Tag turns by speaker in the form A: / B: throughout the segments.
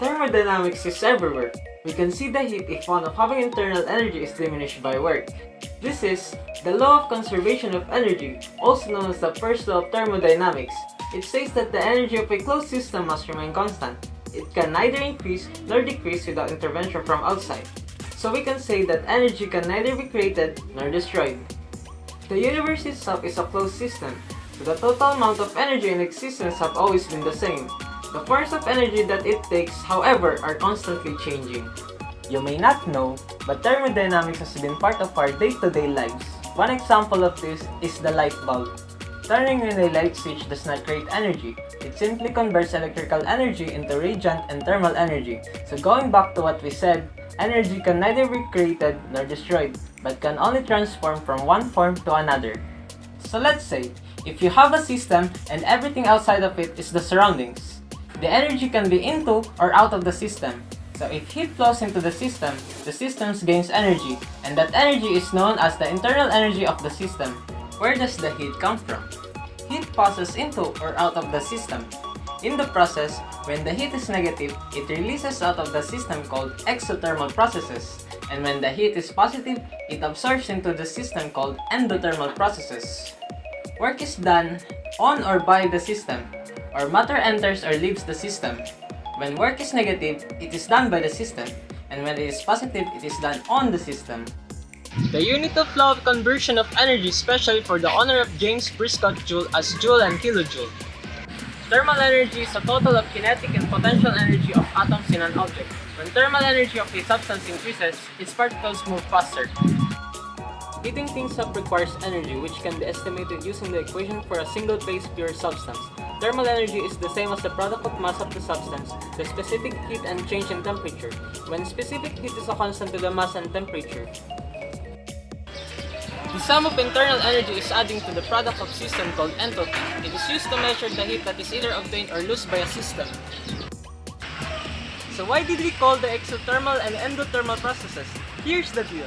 A: Thermodynamics is everywhere. We can see the heat if one of having internal energy is diminished by work. This is the law of conservation of energy, also known as the first law of thermodynamics. It says that the energy of a closed system must remain constant. It can neither increase nor decrease without intervention from outside. So we can say that energy can neither be created nor destroyed. The universe itself is a closed system, so the total amount of energy in existence have always been the same. The forms of energy that it takes, however, are constantly changing. You may not know, but thermodynamics has been part of our day-to-day lives. One example of this is the light bulb. Turning on a light switch does not create energy. It simply converts electrical energy into radiant and thermal energy. So going back to what we said, energy can neither be created nor destroyed, but can only transform from one form to another. So let's say, if you have a system and everything outside of it is the surroundings, the energy can be into or out of the system. So if heat flows into the system gains energy, and that energy is known as the internal energy of the system. Where does the heat come from? Heat passes into or out of the system. In the process, when the heat is negative, it releases out of the system called exothermal processes. And when the heat is positive, it absorbs into the system called endothermal processes. Work is done on or by the system, or matter enters or leaves the system. When work is negative, it is done by the system, and when it is positive, it is done on the system. The unit of law of conversion of energy, especially for the honor of James Prescott Joule as joule and kilojoule. Thermal energy is a total of kinetic and potential energy of atoms in an object. When thermal energy of a substance increases, its particles move faster. Heating things up requires energy, which can be estimated using the equation for a single-phase pure substance. Thermal energy is the same as the product of mass of the substance, the specific heat and change in temperature, when specific heat is a constant to the mass and temperature. The sum of internal energy is adding to the product of system called entropy. It is used to measure the heat that is either obtained or lost by a system. So why did we call the exothermal and endothermal processes? Here's the deal.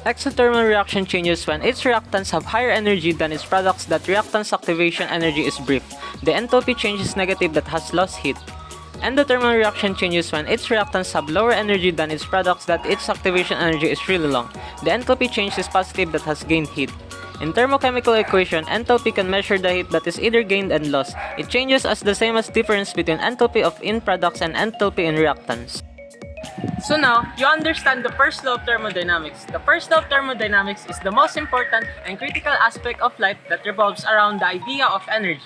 A: Exothermal reaction changes when its reactants have higher energy than its products that reactants activation energy is brief. The entropy change is negative that has lost heat. Endothermal reaction changes when its reactants have lower energy than its products that its activation energy is really long. The entropy change is positive that has gained heat. In thermochemical equation, entropy can measure the heat that is either gained and lost. It changes as the same as difference between entropy of in products and entropy in reactants. So now, you understand the first law of thermodynamics. The first law of thermodynamics is the most important and critical aspect of life that revolves around the idea of energy.